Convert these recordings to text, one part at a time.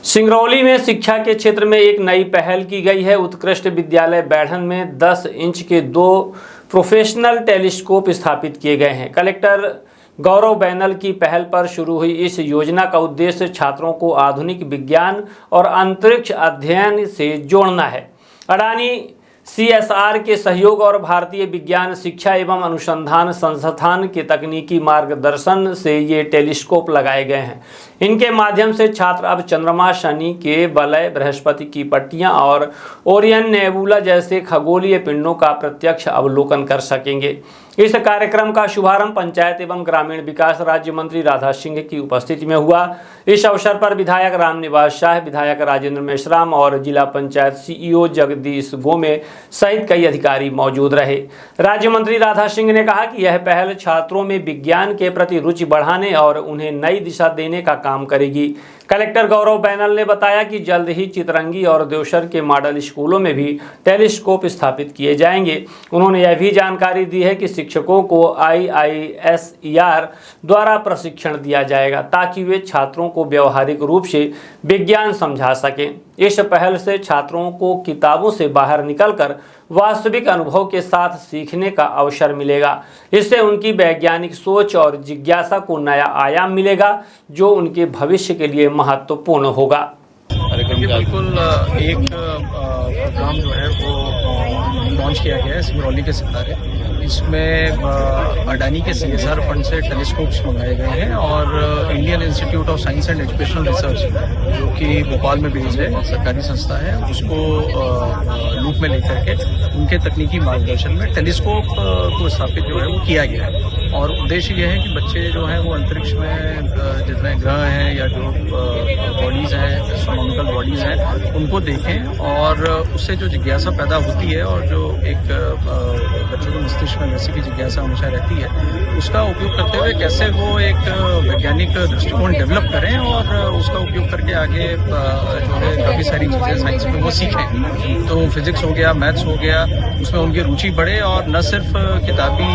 सिंगरौली में शिक्षा के क्षेत्र में एक नई पहल की गई है। उत्कृष्ट विद्यालय बैढ़न में 10 इंच के 2 प्रोफेशनल टेलीस्कोप स्थापित किए गए हैं। कलेक्टर गौरव बैनल की पहल पर शुरू हुई इस योजना का उद्देश्य छात्रों को आधुनिक विज्ञान और अंतरिक्ष अध्ययन से जोड़ना है। अडानी CSR के सहयोग और भारतीय विज्ञान शिक्षा एवं अनुसंधान संस्थान के तकनीकी मार्गदर्शन से ये टेलीस्कोप लगाए गए हैं। इनके माध्यम से छात्र अब चंद्रमा, शनि के वलय, बृहस्पति की पट्टियां और ओरियन नेबुला जैसे खगोलीय पिंडों का प्रत्यक्ष अवलोकन कर सकेंगे। इस कार्यक्रम का शुभारंभ पंचायत एवं ग्रामीण विकास राज्य मंत्री राधा सिंह की उपस्थिति में हुआ। इस अवसर पर विधायक रामनिवास शाह, विधायक राजेंद्र मेश्राम और जिला पंचायत CEO जगदीश गोमे सहित कई अधिकारी मौजूद रहे। राज्य मंत्री राधा सिंह ने कहा कि यह पहल छात्रों में विज्ञान के प्रति रुचि बढ़ाने और उन्हें नई दिशा देने का काम करेगी। कलेक्टर गौरव बैनल ने बताया कि जल्द ही चितरंगी और देवसर के मॉडल स्कूलों में भी टेलीस्कोप स्थापित किए जाएंगे। उन्होंने यह भी जानकारी दी है कि शिक्षकों को IISER द्वारा प्रशिक्षण दिया जाएगा ताकि वे छात्रों को व्यवहारिक रूप से विज्ञान समझा सकें। इस पहल से छात्रों को किताबों से बाहर निकलकर वास्तविक अनुभव के साथ सीखने का अवसर मिलेगा। इससे उनकी वैज्ञानिक सोच और जिज्ञासा को नया आयाम मिलेगा, जो उनके भविष्य के लिए महत्वपूर्ण होगा। बिल्कुल एक प्रोग्राम जो है वो लॉन्च किया गया है सिंगरौली के सितारे। इसमें अडानी के CSR फंड से टेलीस्कोप्स मंगाए गए हैं और Indian institute of science and educational research, जो कि भोपाल में बेस्ड है, सरकारी संस्था है, उसको लूप में लेकर के उनके तकनीकी मार्गदर्शन में टेलीस्कोप को स्थापित जो है वो किया गया है। और उद्देश्य यह है कि बच्चे जो हैं वो अंतरिक्ष में जितने ग्रह हैं या जो बॉडीज़ हैं, एस्ट्रोनॉमिकल बॉडीज़ हैं, उनको देखें और उससे जो जिज्ञासा पैदा होती है और जो एक बच्चों के मस्तिष्क में वैसे की जिज्ञासा हमेशा रहती है, उसका उपयोग करते हुए कैसे वो एक वैज्ञानिक दृष्टिकोण डेवलप करें और उसका उपयोग करके आगे जो है काफ़ी सारी चीज़ें साइंस में वो सीखें। तो फिजिक्स हो गया, मैथ्स हो गया, उसमें उनकी रुचि बढ़े और न सिर्फ किताबी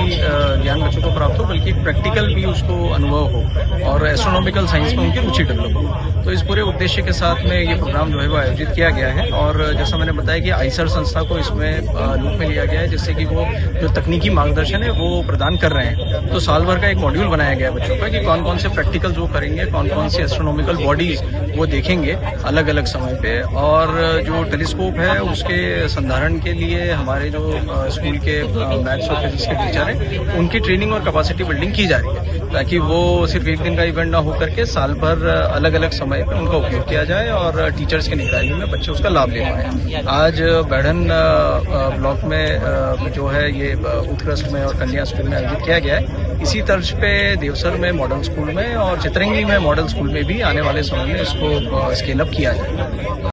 ज्ञान बच्चों को प्राप्त हो बल्कि प्रैक्टिकल भी उसको अनुभव हो और एस्ट्रोनॉमिकल साइंस में उनकी रुचि डेवलप हो। तो इस पूरे उद्देश्य के साथ में ये प्रोग्राम जो है वो आयोजित किया गया है और जैसा मैंने बताया कि IISER संस्था को इसमें लूप में लिया गया है, जिससे कि वो जो तकनीकी मार्गदर्शन है वो प्रदान कर रहे हैं। तो साल भर का एक मॉड्यूल बनाया गया है बच्चों का कि कौन कौन से प्रैक्टिकल्स वो करेंगे, कौन कौन सी एस्ट्रोनॉमिकल बॉडीज वो देखेंगे अलग अलग समय पे। और जो टेलीस्कोप है उसके संधारण के लिए हमारे जो स्कूल के मैथ्स और फिजिक्स के टीचर हैं, उनकी ट्रेनिंग और कैपेसिटी बिल्डिंग की जा रही है ताकि वो सिर्फ एक दिन का इवेंट ना होकर के साल भर अलग अलग समय पे उनका उपयोग किया जाए और टीचर्स की निगरानी में बच्चे उसका लाभ ले पाएं। आज बैढ़न ब्लॉक में जो है ये उत्कृष्ट में और कन्या स्कूल में आयोजित किया गया है। इसी तर्ज पे देवसर में मॉडल स्कूल में और चितरंगी में मॉडल स्कूल में भी आने वाले समय में इसको स्केल अप किया जाएगा।